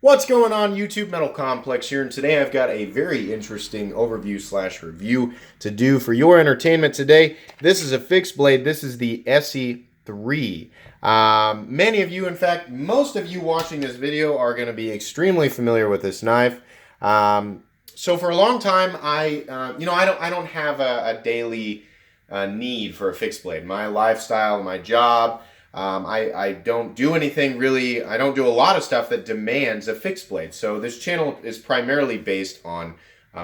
What's going on, YouTube? Metal Complex here, and today I've got a very interesting overview slash review to do for your entertainment today. This is a fixed blade. This is the ESEE 3. Many of you, in fact, most of you watching this video are going to be extremely familiar with this knife. So for a long time, I don't have a daily need for a fixed blade. My lifestyle, my job. I don't do anything really, I don't do a lot of stuff that demands a fixed blade. So this channel is primarily based on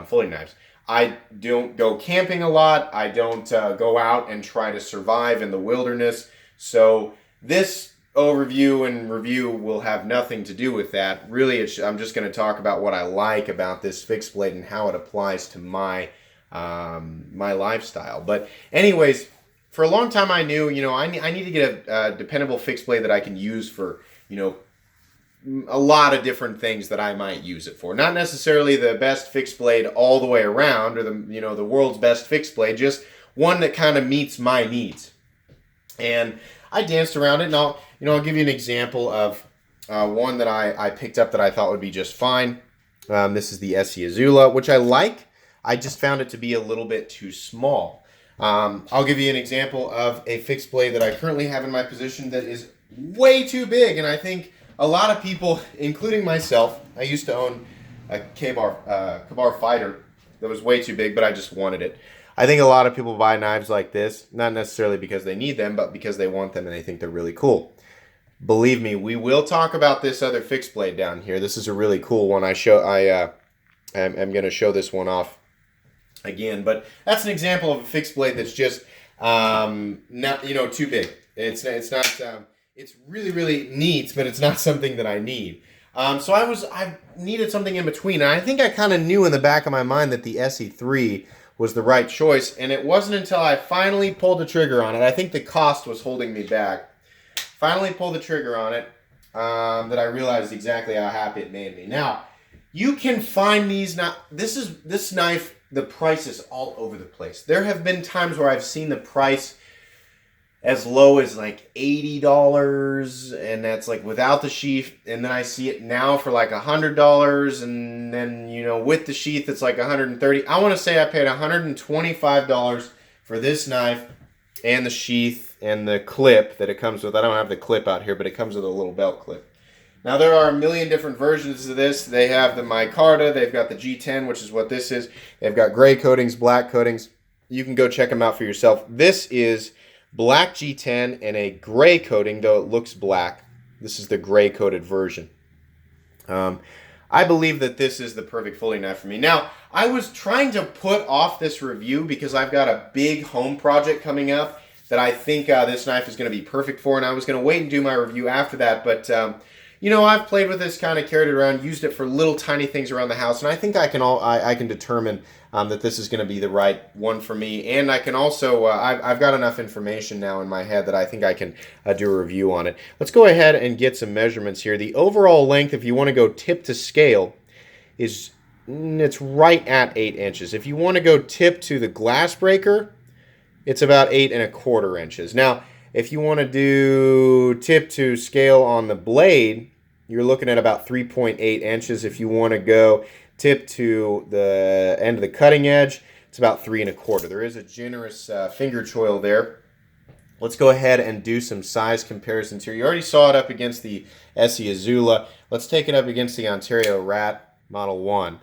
folding knives. I don't go camping a lot. I don't go out and try to survive in the wilderness. So this overview and review will have nothing to do with that. Really, I'm just going to talk about what I like about this fixed blade and how it applies to my lifestyle. But anyways, for a long time I knew, I need to get a dependable fixed blade that I can use for, a lot of different things that I might use it for. Not necessarily the best fixed blade all the way around, or the world's best fixed blade, just one that kind of meets my needs. And I danced around it, and I'll give you an example of one that I picked up that I thought would be just fine. This is the ESEE Azula, which I like. I just found it to be a little bit too small. I'll give you an example of a fixed blade that I currently have in my possession that is way too big, and I think a lot of people, including myself, I used to own a Kabar fighter that was way too big, but I just wanted it. I think a lot of people buy knives like this, not necessarily because they need them, but because they want them and they think they're really cool. Believe me, we will talk about this other fixed blade down here. This is a really cool one. I'm going to show this one off again, but that's an example of a fixed blade that's just not too big. It's not it's really neat, but it's not something that I need. So I needed something in between, and I think I kind of knew in the back of my mind that the ESEE 3 was the right choice, and it wasn't until I finally pulled the trigger on it. I think the cost was holding me back. Finally pulled the trigger on it that I realized exactly how happy it made me. Now, you can find these now. This knife. The price is all over the place. There have been times where I've seen the price as low as like $80, and that's like without the sheath, and then I see it now for like $100, and then with the sheath it's like $130. I want to say I paid $125 for this knife and the sheath and the clip that it comes with. I don't have the clip out here, but it comes with a little belt clip. Now, there are a million different versions of this. They have the micarta, they've got the G10, which is what this is. They've got gray coatings, black coatings. You can go check them out for yourself. This is black G10 and a gray coating, though it looks black. This is the gray coated version. I believe that this is the perfect folding knife for me. Now, I was trying to put off this review because I've got a big home project coming up that I think this knife is going to be perfect for, and I was going to wait and do my review after that, but I've played with this, kind of carried it around, used it for little tiny things around the house, and I think I can determine that this is going to be the right one for me. And I can also, I've got enough information now in my head that I think I can do a review on it. Let's go ahead and get some measurements here. The overall length, if you want to go tip to scale, it's right at 8 inches. If you want to go tip to the glass breaker, it's about 8 1/4 inches. Now, if you want to do tip to scale on the blade, you're looking at about 3.8 inches. If you want to go tip to the end of the cutting edge, it's about 3 1/4. There is a generous finger choil there. Let's go ahead and do some size comparisons here. You already saw it up against the ESEE Azula. Let's take it up against the Ontario Rat Model 1.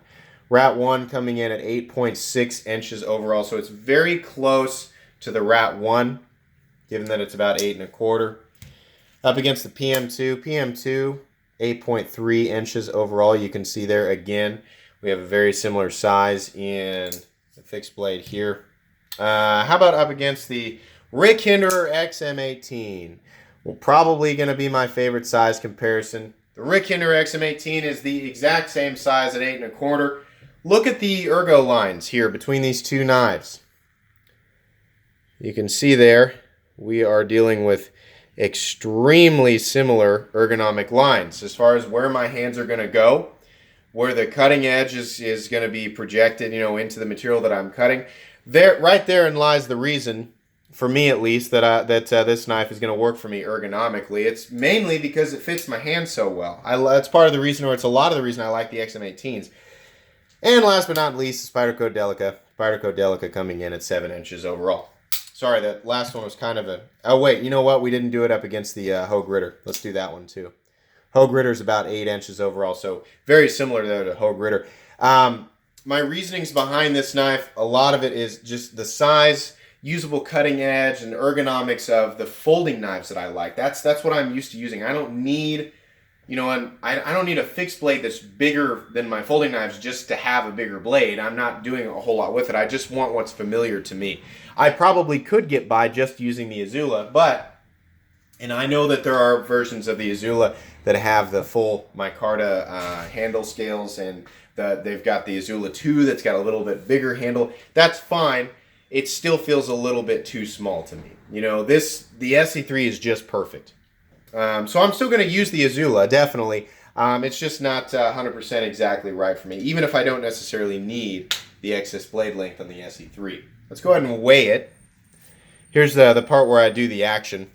Rat 1 coming in at 8.6 inches overall, so it's very close to the Rat 1. Given that it's about 8 1/4. Up against the PM2. PM2, 8.3 inches overall. You can see there again, we have a very similar size in the fixed blade here. How about up against the Rick Hinderer XM18? Well, probably going to be my favorite size comparison. The Rick Hinderer XM18 is the exact same size at 8 1/4. Look at the ergo lines here between these two knives. You can see there, we are dealing with extremely similar ergonomic lines as far as where my hands are going to go, where the cutting edge is going to be projected, into the material that I'm cutting. Right therein lies the reason for me at least, that this knife is going to work for me ergonomically. It's mainly because it fits my hand so well. That's part of the reason, or it's a lot of the reason I like the XM18s. And last but not least, Spyderco Delica. Spyderco Delica coming in at 7 inches overall. Sorry, that last one was kind of a... Oh, wait, you know what? We didn't do it up against the Hogue Ritter. Let's do that one, too. Hogue Ritter is about 8 inches overall, so very similar, though, to Hogue Ritter. My reasonings behind this knife, a lot of it is just the size, usable cutting edge, and ergonomics of the folding knives that I like. That's what I'm used to using. I don't need... You know, I don't need a fixed blade that's bigger than my folding knives just to have a bigger blade. I'm not doing a whole lot with it. I just want what's familiar to me. I probably could get by just using the Azula, and I know that there are versions of the Azula that have the full micarta handle scales, and they've got the Azula 2 that's got a little bit bigger handle. That's fine. It still feels a little bit too small to me. You know, the ESEE is just perfect. So I'm still going to use the Azula, definitely. It's just not 100% exactly right for me, even if I don't necessarily need the excess blade length on the ESEE. Let's go ahead and weigh it. Here's the part where I do the action.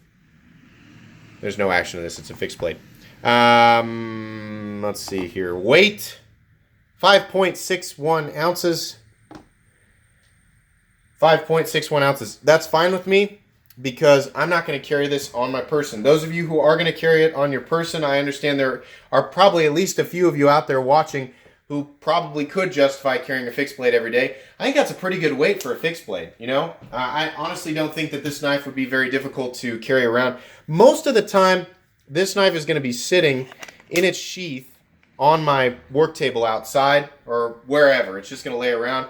There's no action to this. It's a fixed blade. Let's see here. Weight, 5.61 ounces. 5.61 ounces. That's fine with me, because I'm not going to carry this on my person. Those of you who are going to carry it on your person, I understand there are probably at least a few of you out there watching who probably could justify carrying a fixed blade every day. I think that's a pretty good weight for a fixed blade, you know? I honestly don't think that this knife would be very difficult to carry around. Most of the time, this knife is going to be sitting in its sheath on my work table outside or wherever. It's just going to lay around.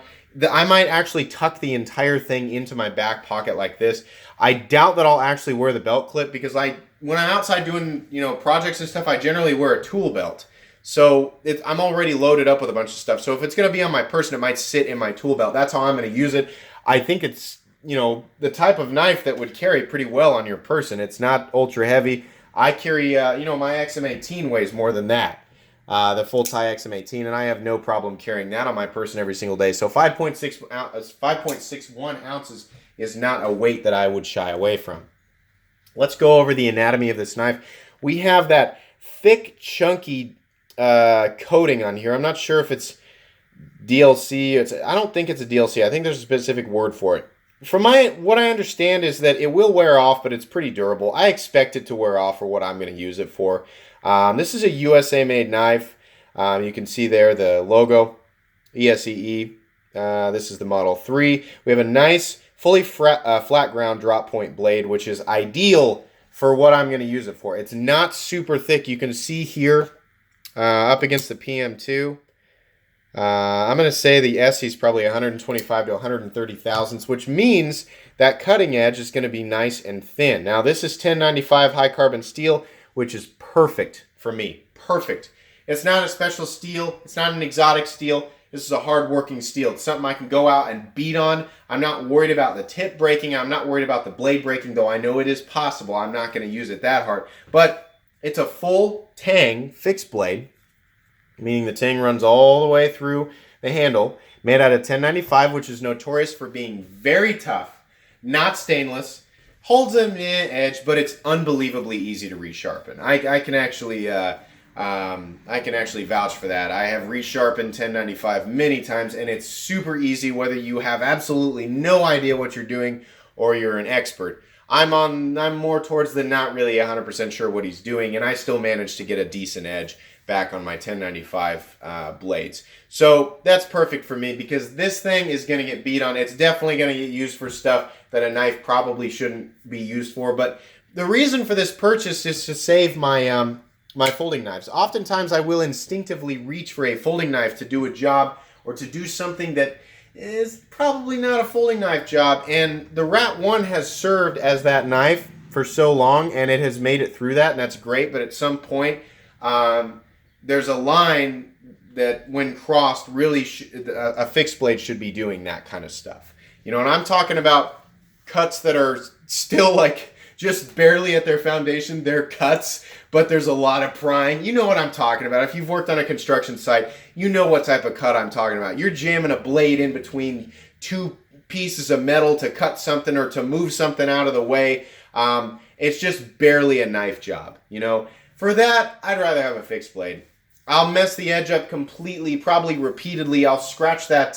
I might actually tuck the entire thing into my back pocket like this. I doubt that I'll actually wear the belt clip, because when I'm outside doing, you know, projects and stuff, I generally wear a tool belt. So I'm already loaded up with a bunch of stuff. So if it's going to be on my person, it might sit in my tool belt. That's how I'm going to use it. I think it's, you know, the type of knife that would carry pretty well on your person. It's not ultra heavy. I carry, you know, my XM18 weighs more than that. The full tie XM18, and I have no problem carrying that on my person every single day. So 5.61 ounces is not a weight that I would shy away from. Let's go over the anatomy of this knife. We have that thick, chunky coating on here. I'm not sure if it's DLC. I don't think it's a DLC. I think there's a specific word for it. From what I understand is that it will wear off, but it's pretty durable. I expect it to wear off for what I'm going to use it for. This is a USA-made knife. You can see there the logo, ESEE. This is the Model 3. We have a nice, fully flat ground drop point blade, which is ideal for what I'm going to use it for. It's not super thick. You can see here up against the PM2. I'm going to say the ESEE is probably 125 to 130 thousandths, which means that cutting edge is going to be nice and thin. Now, this is 1095 high carbon steel, which is perfect for me. Perfect. It's not a special steel. It's not an exotic steel. This is a hard-working steel. It's something I can go out and beat on. I'm not worried about the tip breaking. I'm not worried about the blade breaking, though I know it is possible. I'm not going to use it that hard. But it's a full tang fixed blade, meaning the tang runs all the way through the handle, made out of 1095, which is notorious for being very tough, not stainless, holds an edge, but it's unbelievably easy to resharpen. I can actually vouch for that. I have resharpened 1095 many times, and it's super easy whether you have absolutely no idea what you're doing or you're an expert. I'm more towards the not really 100% sure what he's doing, and I still manage to get a decent edge back on my 1095 blades. So that's perfect for me, because this thing is going to get beat on. It's definitely going to get used for stuff that a knife probably shouldn't be used for. But the reason for this purchase is to save my my folding knives. Oftentimes I will instinctively reach for a folding knife to do a job or to do something that is probably not a folding knife job. And the Rat 1 has served as that knife for so long, and it has made it through that, and that's great. But at some point, there's a line that when crossed, really a fixed blade should be doing that kind of stuff. You know, and I'm talking about cuts that are still like just barely at their foundation. They're cuts, but there's a lot of prying. You know what I'm talking about. If you've worked on a construction site, you know what type of cut I'm talking about. You're jamming a blade in between two pieces of metal to cut something or to move something out of the way. It's just barely a knife job, you know. For that, I'd rather have a fixed blade. I'll mess the edge up completely, probably repeatedly. I'll scratch that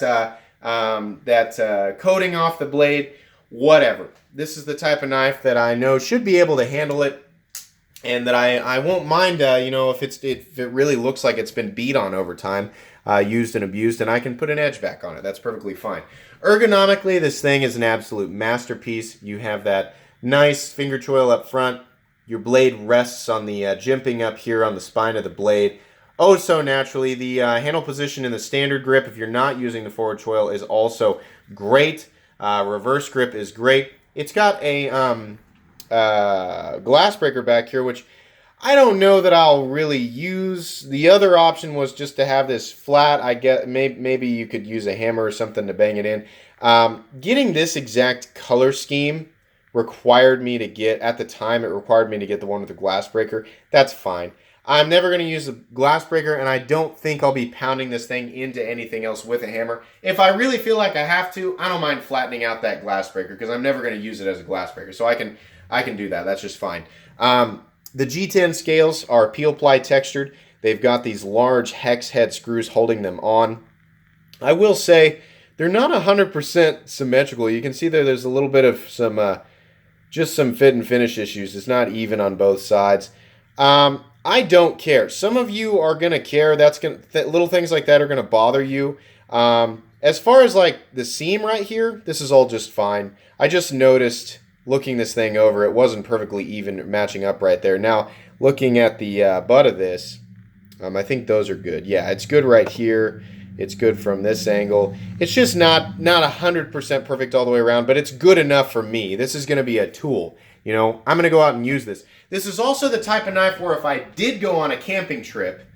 coating off the blade, whatever. This is the type of knife that I know should be able to handle it, and that I won't mind, you know, if it really looks like it's been beat on over time, used and abused, and I can put an edge back on it. That's perfectly fine. Ergonomically, this thing is an absolute masterpiece. You have that nice finger choil up front. Your blade rests on the jimping up here on the spine of the blade. Oh, so naturally. The handle position in the standard grip, if you're not using the forward choil, is also great. Reverse grip is great. It's got a glass breaker back here, which I don't know that I'll really use. The other option was just to have this flat. I get maybe you could use a hammer or something to bang it in. Getting this exact color scheme required me to get, at the time, it required me to get the one with the glass breaker. That's fine. I'm never going to use the glass breaker, and I don't think I'll be pounding this thing into anything else with a hammer. If I really feel like I have to, I don't mind flattening out that glass breaker, because I'm never going to use it as a glass breaker. So I can do that. That's just fine. The G10 scales are peel ply textured. They've got these large hex head screws holding them on. I will say they're not 100% symmetrical. You can see there's a little bit of just some fit and finish issues. It's not even on both sides. I don't care. Some of you are going to care. Little things like that are going to bother you. As far as like the seam right here, this is all just fine. I just noticed looking this thing over, it wasn't perfectly even matching up right there. Now, looking at the butt of this, I think those are good. Yeah, it's good right here. It's good from this angle. It's just not 100% perfect all the way around, but it's good enough for me. This is going to be a tool. You know, I'm going to go out and use this. This is also the type of knife where if I did go on a camping trip,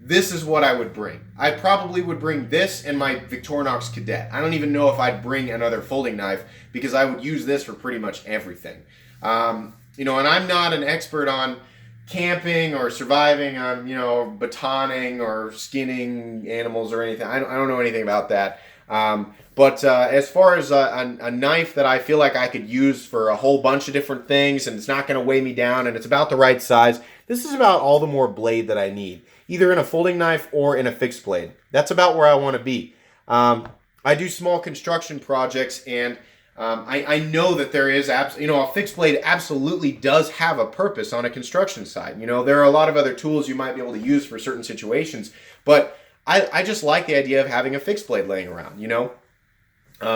this is what I would bring. I probably would bring this and my Victorinox Cadet. I don't even know if I'd bring another folding knife, because I would use this for pretty much everything. You know, and I'm not an expert on camping or surviving on, you know, batoning or skinning animals or anything. I don't know anything about that. But as far as a knife that I feel like I could use for a whole bunch of different things, and it's not going to weigh me down, and it's about the right size, this is about all the more blade that I need, either in a folding knife or in a fixed blade. That's about where I want to be. I do small construction projects, and I know that there is, a fixed blade absolutely does have a purpose on a construction site. You know, there are a lot of other tools you might be able to use for certain situations, but I just like the idea of having a fixed blade laying around, you know.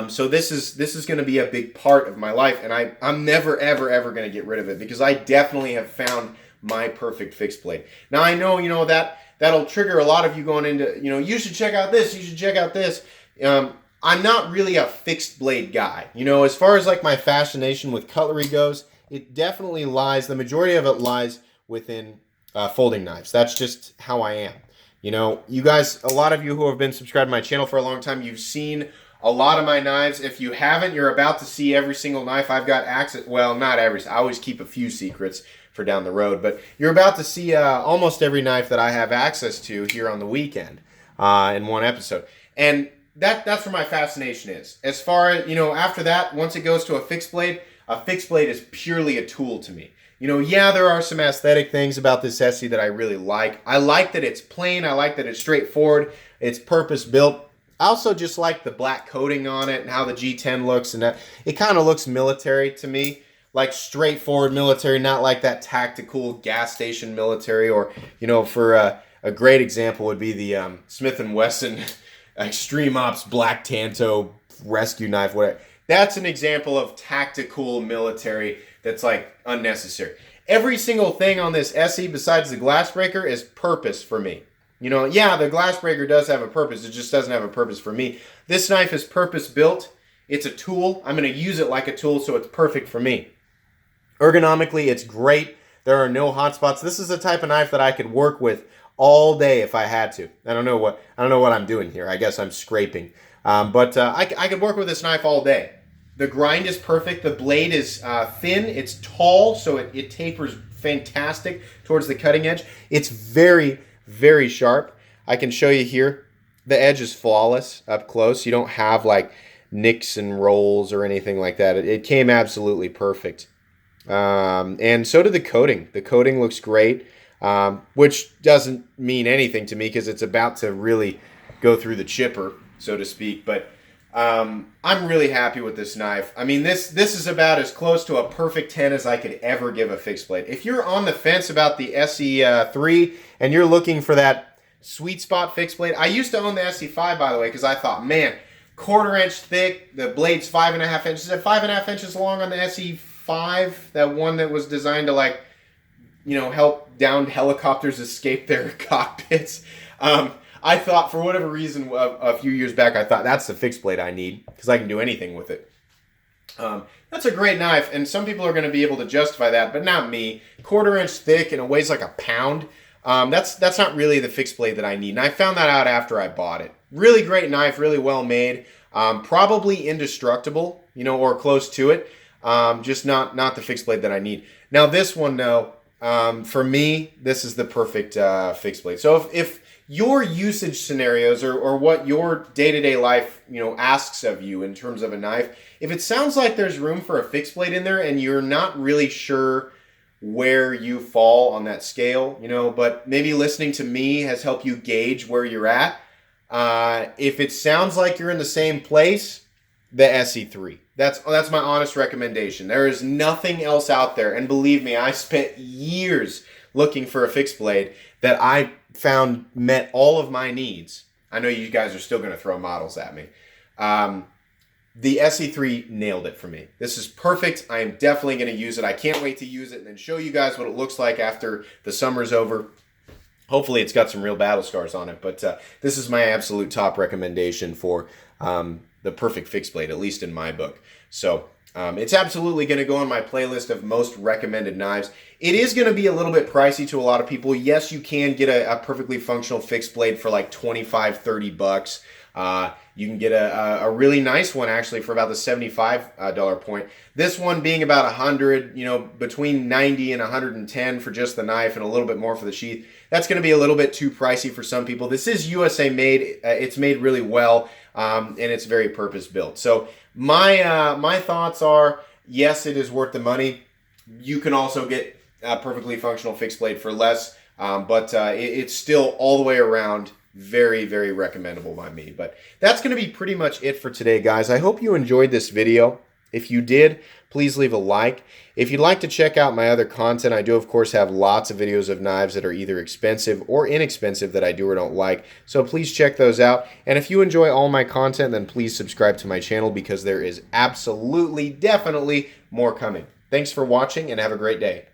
So this is going to be a big part of my life, and I'm never, ever going to get rid of it, because I definitely have found my perfect fixed blade. Now, I know, you know, that'll trigger a lot of you going into, you know, you should check out this, you should check out this. I'm not really a fixed blade guy. You know, as far as like my fascination with cutlery goes, it definitely lies, the majority of it lies within folding knives. That's just how I am. You know, you guys, a lot of you who have been subscribed to my channel for a long time, you've seen a lot of my knives. If you haven't, you're about to see every single knife I've got access. Well, not every. I always keep a few secrets for down the road, but you're about to see almost every knife that I have access to here on the weekend in one episode. And that's where my fascination is. As far as, you know, after that, once it goes to a fixed blade is purely a tool to me. You know, yeah, there are some aesthetic things about this ESEE that I really like. I like that it's plain. I like that it's straightforward. It's purpose-built. I also just like the black coating on it and how the G10 looks, and that it kind of looks military to me, like straightforward military, not like that tactical gas station military. Or, you know, for a great example would be the Smith & Wesson Extreme Ops Black Tanto rescue knife. Whatever. That's an example of tactical military that's like unnecessary. Every single thing on this ESEE besides the glass breaker is purpose for me. You know, yeah, the glass breaker does have a purpose. It just doesn't have a purpose for me. This knife is purpose built. It's a tool. I'm going to use it like a tool, so it's perfect for me. Ergonomically, it's great. There are no hot spots. This is the type of knife that I could work with all day if I had to. I don't know what I'm doing here. I guess I'm scraping. But I could work with this knife all day. The grind is perfect. The blade is thin. It's tall, so it tapers fantastic towards the cutting edge. It's very, very sharp. I can show you here. The edge is flawless up close. You don't have like nicks and rolls or anything like that. It came absolutely perfect. And so did the coating. The coating looks great, which doesn't mean anything to me because it's about to really go through the chipper, so to speak. But I'm really happy with this knife. I mean, this is about as close to a perfect 10 as I could ever give a fixed blade. If you're on the fence about the ESEE 3 and you're looking for that sweet spot fixed blade, I used to own the ESEE 5, by the way, because I thought, man, 1/4 inch thick, the blade's 5.5 inches. Is it 5.5 inches long on the ESEE 5? That one that was designed to, like, you know, help downed helicopters escape their cockpits. I thought, for whatever reason, a few years back, I thought that's the fixed blade I need because I can do anything with it. That's a great knife, and some people are going to be able to justify that, but not me. 1/4 inch thick, and it weighs like a pound. That's not really the fixed blade that I need, and I found that out after I bought it. Really great knife, really well made, probably indestructible, you know, or close to it. Just not the fixed blade that I need. Now this one, though, for me, this is the perfect fixed blade. So if your usage scenarios or what your day-to-day life, you know, asks of you in terms of a knife, if it sounds like there's room for a fixed blade in there and you're not really sure where you fall on that scale, you know, but maybe listening to me has helped you gauge where you're at. If it sounds like you're in the same place, the ESEE 3. That's my honest recommendation. There is nothing else out there, and believe me, I spent years looking for a fixed blade that I found met all of my needs. I know you guys are still going to throw models at me. The ESEE 3 nailed it for me. This is perfect. I am definitely going to use it. I can't wait to use it and then show you guys what it looks like after the summer's over. Hopefully it's got some real battle scars on it, but this is my absolute top recommendation for the perfect fixed blade, at least in my book. So it's absolutely going to go on my playlist of most recommended knives. It is going to be a little bit pricey to a lot of people. Yes, you can get a perfectly functional fixed blade for like 25, 30 bucks. You can get a really nice one actually for about the $75 point. This one being about 100, you know, between 90 and 110 for just the knife and a little bit more for the sheath. That's going to be a little bit too pricey for some people. This is USA made. It's made really well, and it's very purpose built. So my thoughts are, yes, it is worth the money. You can also get a perfectly functional fixed blade for less, but it's still all the way around very, very recommendable by me. But that's going to be pretty much it for today, guys. I hope you enjoyed this video. If you did, please leave a like. If you'd like to check out my other content, I do, of course, have lots of videos of knives that are either expensive or inexpensive that I do or don't like. So please check those out. And if you enjoy all my content, then please subscribe to my channel because there is absolutely, definitely more coming. Thanks for watching and have a great day.